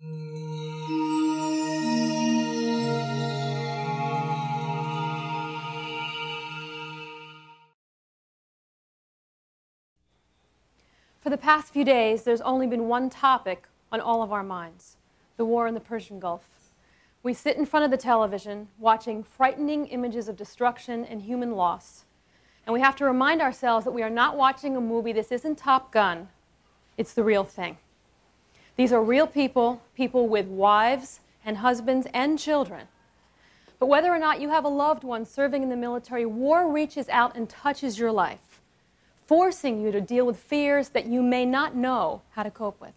For the past few days, there's only been one topic on all of our minds: the war in the Persian Gulf. We sit in front of the television, watching frightening images of destruction and human loss, and we have to remind ourselves that we are not watching a movie. This isn't Top Gun. It's the real thing. These are real people, people with wives and husbands and children. But whether or not you have a loved one serving in the military, war reaches out and touches your life, forcing you to deal with fears that you may not know how to cope with.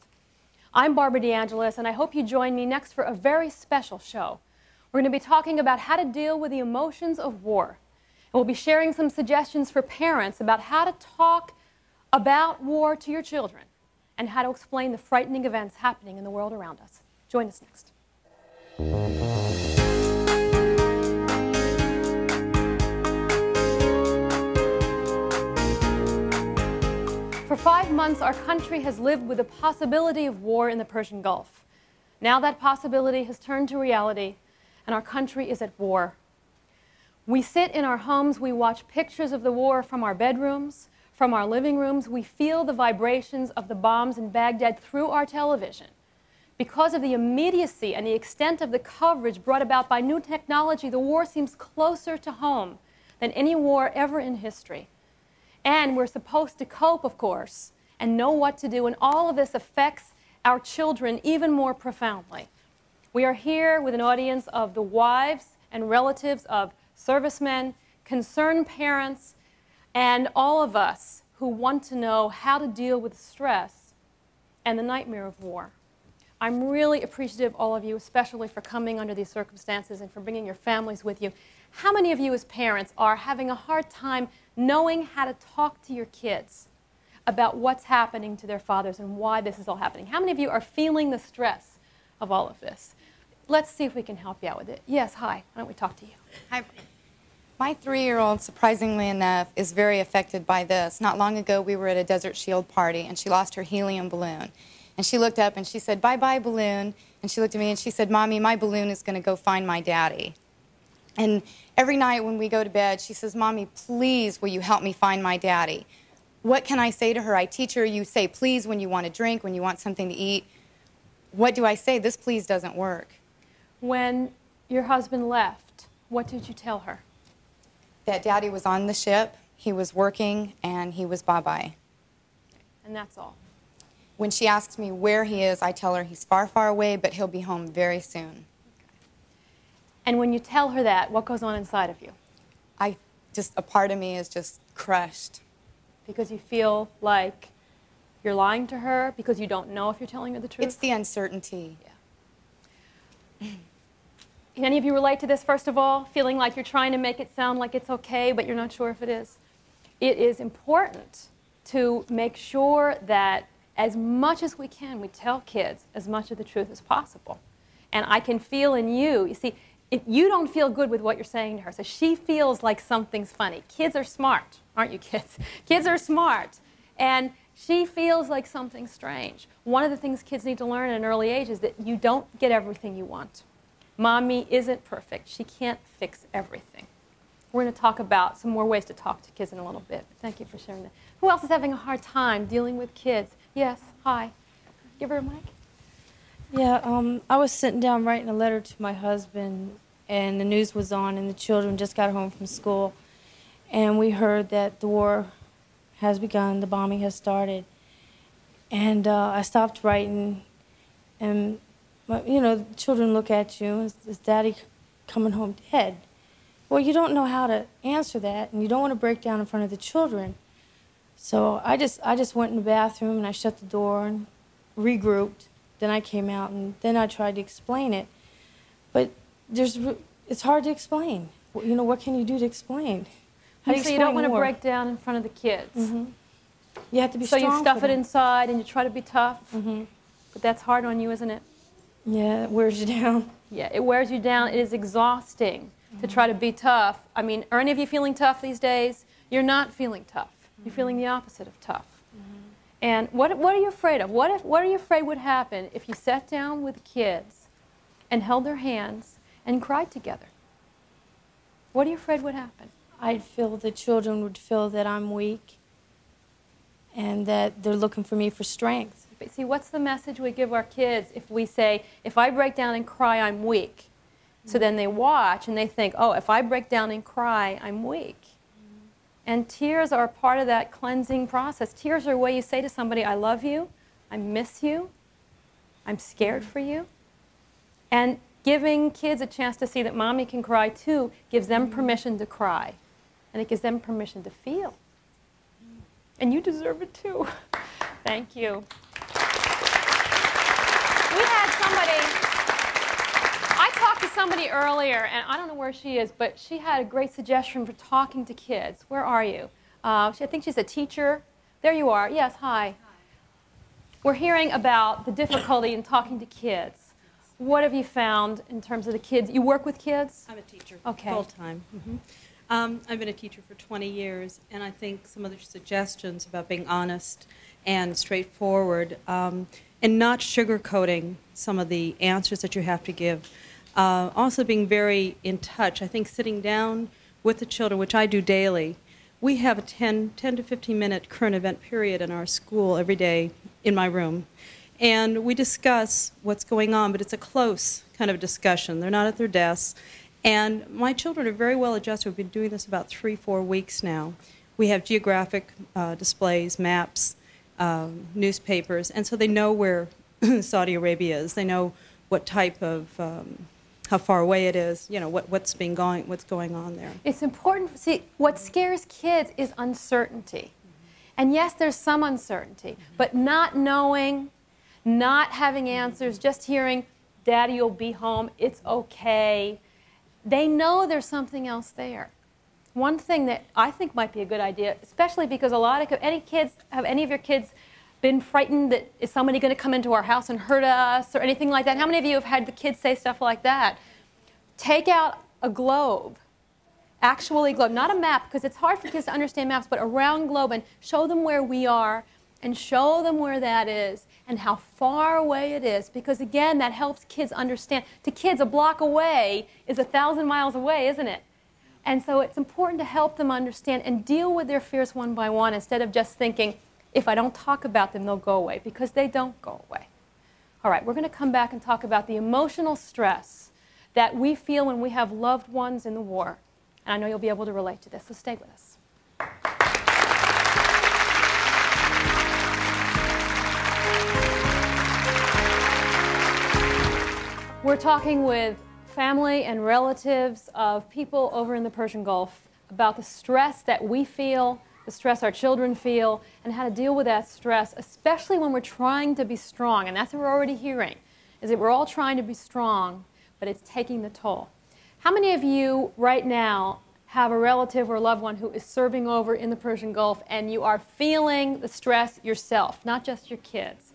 I'm Barbara De Angelis, and I hope you join me next for a very special show. We're going to be talking about how to deal with the emotions of war. And we'll be sharing some suggestions for parents about how to talk about war to your children and how to explain the frightening events happening in the world around us. Join us next. For 5 months, our country has lived with the possibility of war in the Persian Gulf. Now that possibility has turned to reality, and our country is at war. We sit in our homes, we watch pictures of the war from our bedrooms, from our living rooms. We feel the vibrations of the bombs in Baghdad through our television. Because of the immediacy and the extent of the coverage brought about by new technology, the war seems closer to home than any war ever in history. And we're supposed to cope, of course, and know what to do, and all of this affects our children even more profoundly. We are here with an audience of the wives and relatives of servicemen, concerned parents, and all of us who want to know how to deal with stress and the nightmare of war. I'm really appreciative of all of you, especially for coming under these circumstances and for bringing your families with you. How many of you as parents are having a hard time knowing how to talk to your kids about what's happening to their fathers and why this is all happening? How many of you are feeling the stress of all of this? Let's see if we can help you out with it. Yes, hi. Why don't we talk to you? Hi. My 3-year-old, surprisingly enough, is very affected by this. Not long ago, we were at a Desert Shield party, and she lost her helium balloon. And she looked up and she said, "Bye-bye, balloon." And she looked at me and she said, "Mommy, my balloon is going to go find my daddy." And every night when we go to bed, she says, "Mommy, please, will you help me find my daddy?" What can I say to her? I teach her, you say please when you want to drink, when you want something to eat. What do I say? This please doesn't work. When your husband left, what did you tell her? That daddy was on the ship, he was working, and he was bye-bye. And that's all. When she asks me where he is, I tell her he's far, far away, but he'll be home very soon. And when you tell her that, what goes on inside of you? A part of me is just crushed. Because you feel like you're lying to her, because you don't know if you're telling her the truth? It's the uncertainty. Yeah. Can any of you relate to this, first of all? Feeling like you're trying to make it sound like it's okay, but you're not sure if it is? It is important to make sure that as much as we can, we tell kids as much of the truth as possible. And I can feel in you, you see, if you don't feel good with what you're saying to her, so she feels like something's funny. Kids are smart, aren't you kids? Kids are smart. And she feels like something's strange. One of the things kids need to learn at an early age is that you don't get everything you want. Mommy isn't perfect. She can't fix everything. We're going to talk about some more ways to talk to kids in a little bit. Thank you for sharing that. Who else is having a hard time dealing with kids? Yes, hi. Give her a mic. Yeah, I was sitting down writing a letter to my husband, and the news was on, and the children just got home from school, and we heard that the war has begun, the bombing has started, and I stopped writing, and you know, the children look at you, is Daddy coming home dead? Well, you don't know how to answer that, and you don't want to break down in front of the children. So I just went in the bathroom, and I shut the door and regrouped. Then I came out, and then I tried to explain it. But it's hard to explain. You know, what can you do to explain? How do you so you don't want to break down in front of the kids. Mm-hmm. You have to be strong. So you stuff it inside, and you try to be tough. Mm-hmm. But that's hard on you, isn't it? Yeah, it wears you down. Yeah, it wears you down. It is exhausting to try to be tough. I mean, are any of you feeling tough these days? You're not feeling tough. You're feeling the opposite of tough. And what are you afraid of? What are you afraid would happen if you sat down with kids and held their hands and cried together? What are you afraid would happen? I'd feel the children would feel that I'm weak and that they're looking for me for strength. But see, what's the message we give our kids if we say, if I break down and cry, I'm weak? So then they watch and they think, oh, if I break down and cry, I'm weak. And tears are part of that cleansing process. Tears are a way you say to somebody, I love you, I miss you, I'm scared for you. And giving kids a chance to see that mommy can cry too gives them permission to cry. And it gives them permission to feel. And you deserve it too. Thank you. We had somebody, I talked to somebody earlier, and I don't know where she is, but she had a great suggestion for talking to kids. Where are you? I think she's a teacher. There you are. Yes, hi. We're hearing about the difficulty in talking to kids. What have you found in terms of the kids? You work with kids? I'm a teacher, okay. Full-time. I've been a teacher for 20 years, and I think some of the suggestions about being honest and straightforward and not sugarcoating some of the answers that you have to give. Also being very in touch. I think sitting down with the children, which I do daily, we have a 10 to 15-minute current event period in our school every day in my room. And we discuss what's going on, but it's a close kind of discussion. They're not at their desks. And my children are very well adjusted. We've been doing this about 3-4 weeks now. We have geographic displays, maps, newspapers, and so they know where Saudi Arabia is. They know what type of, how far away it is, you know, what's going on there. It's important. See, what scares kids is uncertainty. And yes, there's some uncertainty, but not knowing, not having answers, just hearing, Daddy will be home, it's okay. They know there's something else there. One thing that I think might be a good idea, especially because a lot of have any of your kids been frightened that is somebody going to come into our house and hurt us or anything like that? How many of you have had the kids say stuff like that? Take out a globe, actually globe, not a map, because it's hard for kids to understand maps, but a round globe, and show them where we are and show them where that is and how far away it is, because again, that helps kids understand. To kids, a block away is 1,000 miles away, isn't it? And so it's important to help them understand and deal with their fears one by one instead of just thinking, if I don't talk about them, they'll go away, because they don't go away. All right, we're going to come back and talk about the emotional stress that we feel when we have loved ones in the war. And I know you'll be able to relate to this, so stay with us. We're talking with family and relatives of people over in the Persian Gulf about the stress that we feel, the stress our children feel, and how to deal with that stress, especially when we're trying to be strong. And that's what we're already hearing, is that we're all trying to be strong, but it's taking the toll. How many of you right now have a relative or a loved one who is serving over in the Persian Gulf and you are feeling the stress yourself, not just your kids?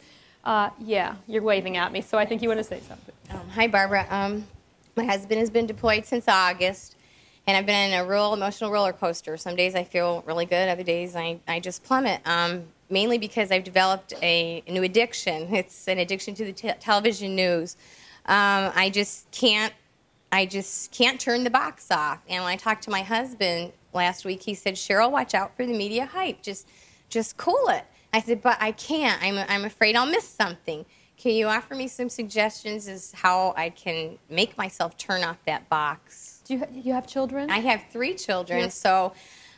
Yeah, you're waving at me, so I think you want to say something. Hi, Barbara. My husband has been deployed since August, and I've been in a real emotional roller coaster. Some days I feel really good, other days I just plummet, mainly because I've developed a new addiction. It's an addiction to the television news. I just can't turn the box off. And when I talked to my husband last week, he said, Cheryl, watch out for the media hype. Just cool it. I said, but I can't. I'm afraid I'll miss something. Can you offer me some suggestions as how I can make myself turn off that box? Do you have children? I have 3 children, Yes. so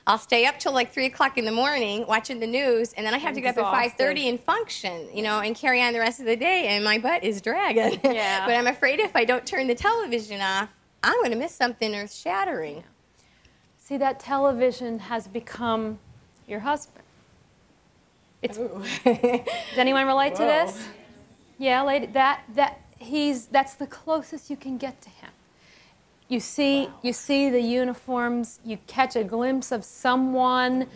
I'll stay up till like 3 o'clock in the morning watching the news, and then I have to get up at 5:30 and function, you know, and carry on the rest of the day, and my butt is dragging. Yeah. But I'm afraid if I don't turn the television off, I'm going to miss something earth-shattering. Yeah. See, that television has become your husband. Does anyone relate to this? Yeah, lady, that's the closest you can get to him. You see the uniforms, you catch a glimpse of someone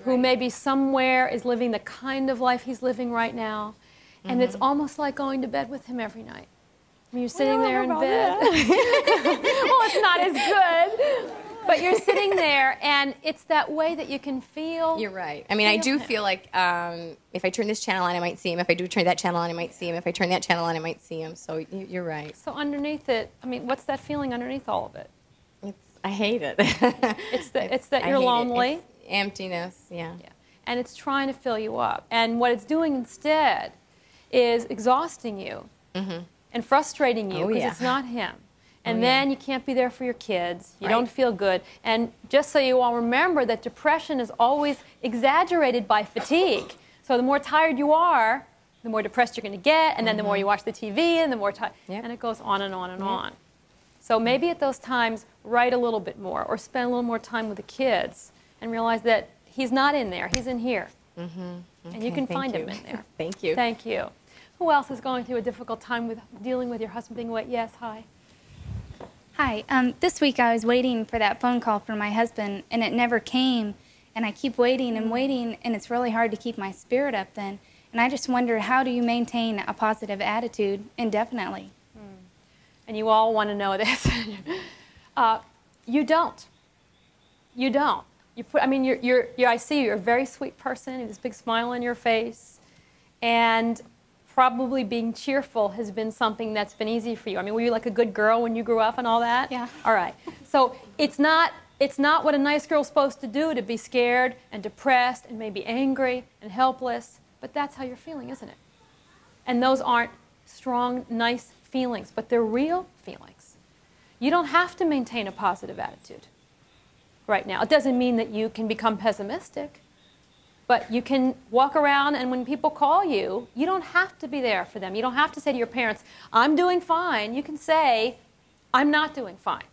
who maybe somewhere is living the kind of life he's living right now, and it's almost like going to bed with him every night. When you're sitting there in bed. Well, it's not as good. But you're sitting there, and it's that way that you can feel. You're right. I mean, I do feel like if I turn this channel on, I might see him. If I do turn that channel on, I might see him. If I turn that channel on, I might see him. So you're right. So underneath it, I mean, what's that feeling underneath all of it? I hate it. It's that you're lonely. It's emptiness, yeah. And it's trying to fill you up. And what it's doing instead is exhausting you and frustrating you because it's not him. And then you can't be there for your kids. You don't feel good. And just so you all remember that depression is always exaggerated by fatigue. So the more tired you are, the more depressed you're going to get, and then the more you watch the TV, and the more tired. And it goes on and on and on. So maybe at those times, write a little bit more or spend a little more time with the kids and realize that he's not in there, he's in here. And you can find him in there. Thank you. Thank you. Who else is going through a difficult time with dealing with your husband being away? Yes, hi. Hi. This week I was waiting for that phone call from my husband, and it never came. And I keep waiting and waiting, and it's really hard to keep my spirit up then. And I just wonder, how do you maintain a positive attitude indefinitely? And you all want to know this. You don't. You don't. I mean, I see you're a very sweet person. You have this big smile on your face, and probably being cheerful has been something that's been easy for you. I mean, were you like a good girl when you grew up and all that? Yeah. All right. So it's not what a nice girl's supposed to do, to be scared and depressed and maybe angry and helpless. But that's how you're feeling, isn't it? And those aren't strong, nice feelings, but they're real feelings. You don't have to maintain a positive attitude right now. It doesn't mean that you can become pessimistic, but you can walk around, and when people call you, you don't have to be there for them. You don't have to say to your parents, I'm doing fine. You can say, I'm not doing fine.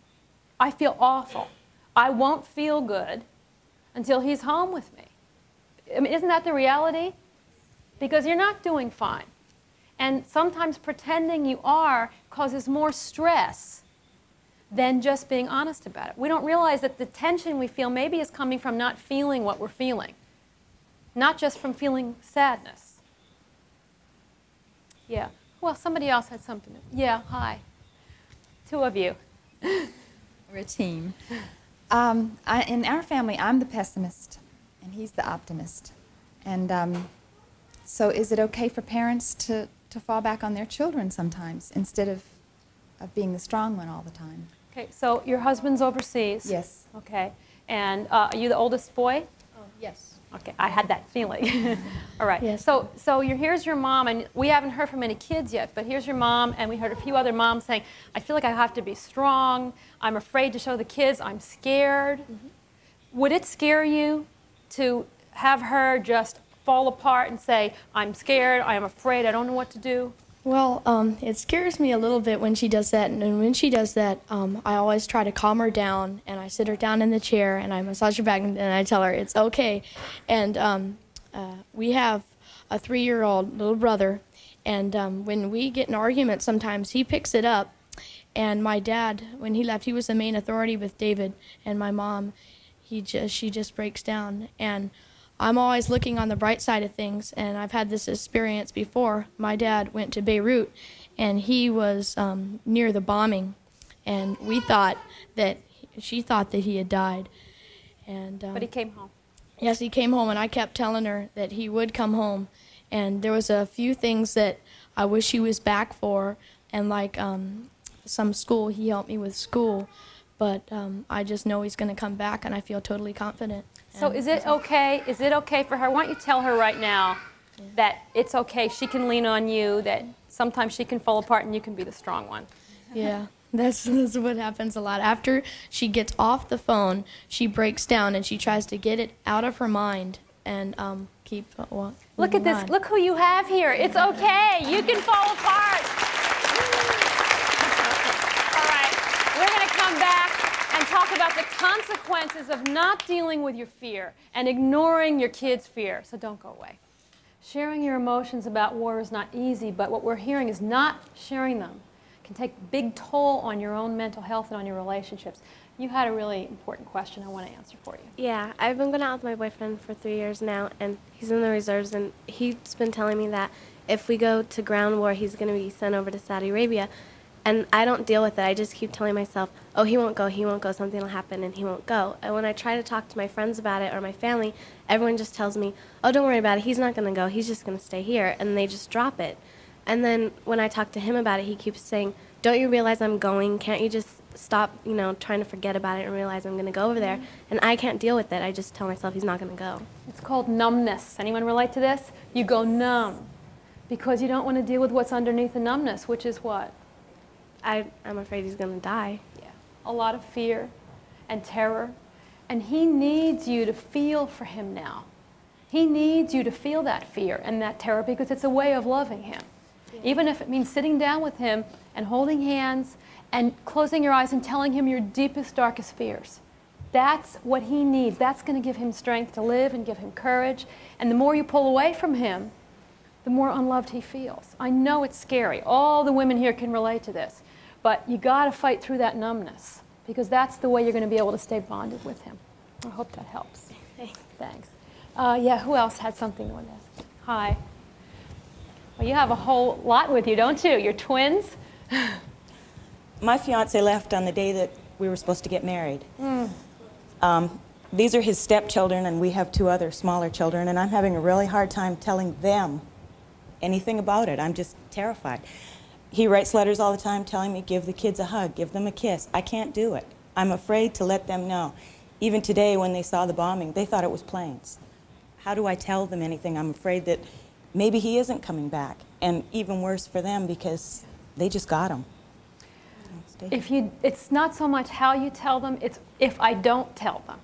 I feel awful. I won't feel good until he's home with me. I mean, isn't that the reality? Because you're not doing fine. And sometimes pretending you are causes more stress than just being honest about it. We don't realize that the tension we feel maybe is coming from not feeling what we're feeling, not just from feeling sadness. Yeah. Well, somebody else had something. Yeah, hi. Two of you. We're a team. In our family, I'm the pessimist, and he's the optimist. And so is it okay for parents to fall back on their children sometimes instead of being the strong one all the time? Okay, so your husband's overseas. Yes. Okay, and are you the oldest boy? Oh, yes. Okay, I had that feeling. All right. Yes. So here's your mom, and we haven't heard from any kids yet, but here's your mom, and we heard a few other moms saying, I feel like I have to be strong. I'm afraid to show the kids. I'm scared. Would it scare you to have her just fall apart and say, I'm scared, I'm afraid, I don't know what to do? Well, it scares me a little bit when she does that, and when she does that, I always try to calm her down, and I sit her down in the chair, and I massage her back, and I tell her it's okay. And we have a 3-year-old little brother, and when we get in an argument, sometimes he picks it up, and my dad, when he left, he was the main authority with David, and my mom, she just breaks down, and I'm always looking on the bright side of things, and I've had this experience before. My dad went to Beirut, and he was near the bombing, and she thought that he had died. And but he came home. Yes, he came home, and I kept telling her that he would come home. And there was a few things that I wish he was back for, and like some school, he helped me with school. But I just know he's going to come back, and I feel totally confident. So is it okay? Is it okay for her? Why don't you tell her right now that it's okay? She can lean on you. That sometimes she can fall apart, and you can be the strong one. Yeah, that's what happens a lot. After she gets off the phone, she breaks down and she tries to get it out of her mind and keep. Look at this. Look who you have here. It's okay. You can fall apart. All right, we're going to come back and talk about the consequences of not dealing with your fear and ignoring your kids' fear. So don't go away. Sharing your emotions about war is not easy, but what we're hearing is not sharing them can take a big toll on your own mental health and on your relationships. You had a really important question I want to answer for you. Yeah, I've been going out with my boyfriend for 3 years now, and he's in the reserves, and he's been telling me that if we go to ground war, he's going to be sent over to Saudi Arabia. And I don't deal with it. I just keep telling myself, oh, he won't go, something will happen, and he won't go. And when I try to talk to my friends about it or my family, everyone just tells me, oh, don't worry about it. He's not going to go. He's just going to stay here. And they just drop it. And then when I talk to him about it, he keeps saying, don't you realize I'm going? Can't you just stop, trying to forget about it and realize I'm going to go over there? And I can't deal with it. I just tell myself he's not going to go. It's called numbness. Anyone relate to this? You go numb because you don't want to deal with what's underneath the numbness, which is what? I'm afraid he's going to die. Yeah, a lot of fear and terror. And he needs you to feel for him now. He needs you to feel that fear and that terror because it's a way of loving him. Yeah. Even if it means sitting down with him and holding hands and closing your eyes and telling him your deepest, darkest fears. That's what he needs. That's going to give him strength to live and give him courage. And the more you pull away from him, the more unloved he feels. I know it's scary. All the women here can relate to this. But you got to fight through that numbness because that's the way you're going to be able to stay bonded with him. I hope that helps. Thanks. Yeah, who else had something on this? Hi. Well, you have a whole lot with you, don't you? You're twins? My fiance left on the day that we were supposed to get married. These are his stepchildren, and we have 2 other smaller children, and I'm having a really hard time telling them anything about it. I'm just terrified. He writes letters all the time telling me, give the kids a hug, give them a kiss. I can't do it. I'm afraid to let them know. Even today when they saw the bombing, they thought it was planes. How do I tell them anything? I'm afraid that maybe he isn't coming back. And even worse for them because they just got him. It's not so much how you tell them, it's if I don't tell them.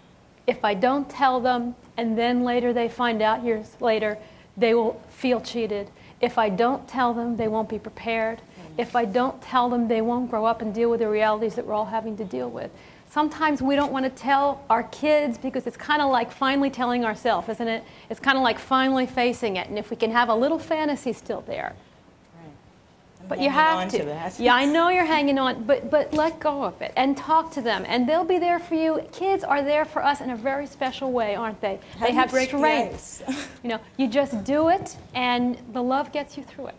If I don't tell them and then later they find out years later, they will feel cheated. If I don't tell them, they won't be prepared. If I don't tell them, they won't grow up and deal with the realities that we're all having to deal with. Sometimes we don't want to tell our kids because it's kind of like finally telling ourselves, isn't it? It's kind of like finally facing it. And if we can have a little fantasy still there. But you have to. Yeah, I know you're hanging on, but let go of it and talk to them, and they'll be there for you. Kids are there for us in a very special way, aren't they? They have strength. You just do it, and the love gets you through it.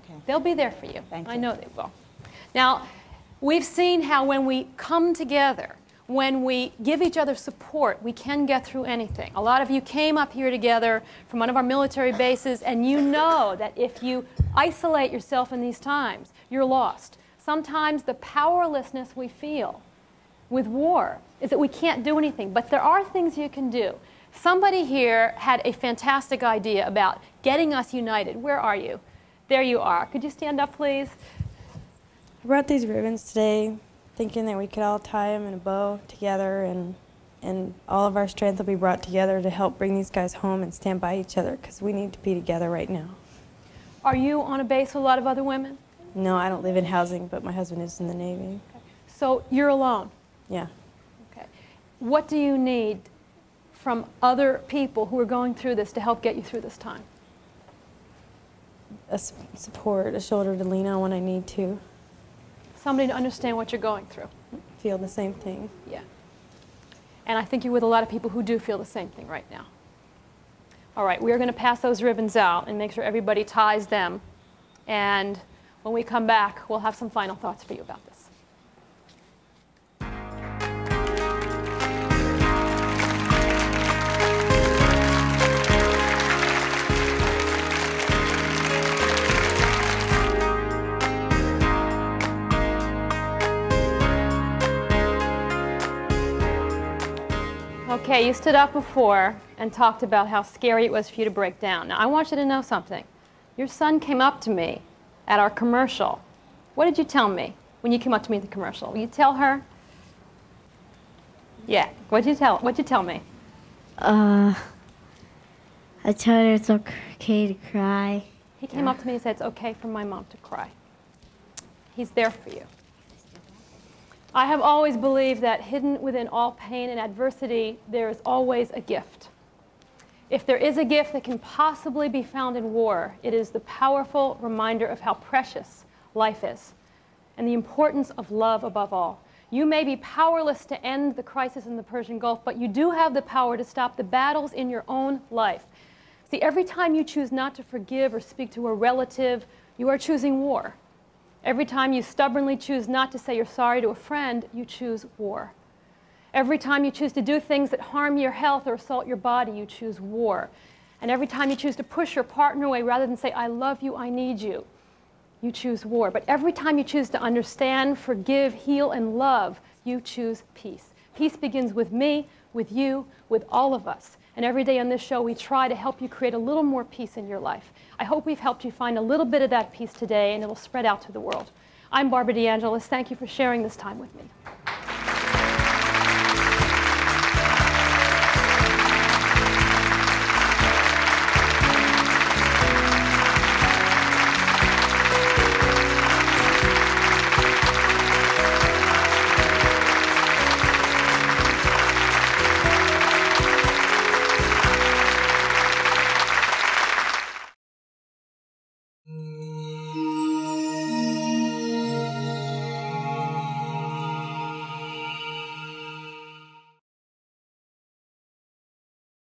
Okay. They'll be there for you. Thank you. I know they will. Now, we've seen how when we come together, when we give each other support, we can get through anything. A lot of you came up here together from one of our military bases, and you know that if you isolate yourself in these times, you're lost. Sometimes the powerlessness we feel with war is that we can't do anything, but there are things you can do. Somebody here had a fantastic idea about getting us united. Where are you? There you are. Could you stand up, please? I brought these ribbons today, thinking that we could all tie them in a bow together, and all of our strength will be brought together to help bring these guys home and stand by each other, because we need to be together right now. Are you on a base with a lot of other women? No, I don't live in housing, but my husband is in the Navy. Okay. So you're alone? Yeah. Okay. What do you need from other people who are going through this to help get you through this time? A support, a shoulder to lean on when I need to. Somebody to understand what you're going through. Feel the same thing. Yeah. And I think you're with a lot of people who do feel the same thing right now. All right, we are going to pass those ribbons out and make sure everybody ties them. And when we come back, we'll have some final thoughts for you about this. Okay, you stood up before and talked about how scary it was for you to break down. Now, I want you to know something. Your son came up to me at our commercial. What did you tell me when you came up to me at the commercial? Will you tell her? Yeah, what'd you tell me? I told her it's okay to cry. He came up to me and said, it's okay for my mom to cry. He's there for you. I have always believed that hidden within all pain and adversity, there is always a gift. If there is a gift that can possibly be found in war, it is the powerful reminder of how precious life is and the importance of love above all. You may be powerless to end the crisis in the Persian Gulf, but you do have the power to stop the battles in your own life. See, every time you choose not to forgive or speak to a relative, you are choosing war. Every time you stubbornly choose not to say you're sorry to a friend, you choose war. Every time you choose to do things that harm your health or assault your body, you choose war. And every time you choose to push your partner away rather than say, I love you, I need you, you choose war. But every time you choose to understand, forgive, heal, and love, you choose peace. Peace begins with me, with you, with all of us. And every day on this show, we try to help you create a little more peace in your life. I hope we've helped you find a little bit of that peace today, and it will spread out to the world. I'm Barbara De Angelis. Thank you for sharing this time with me.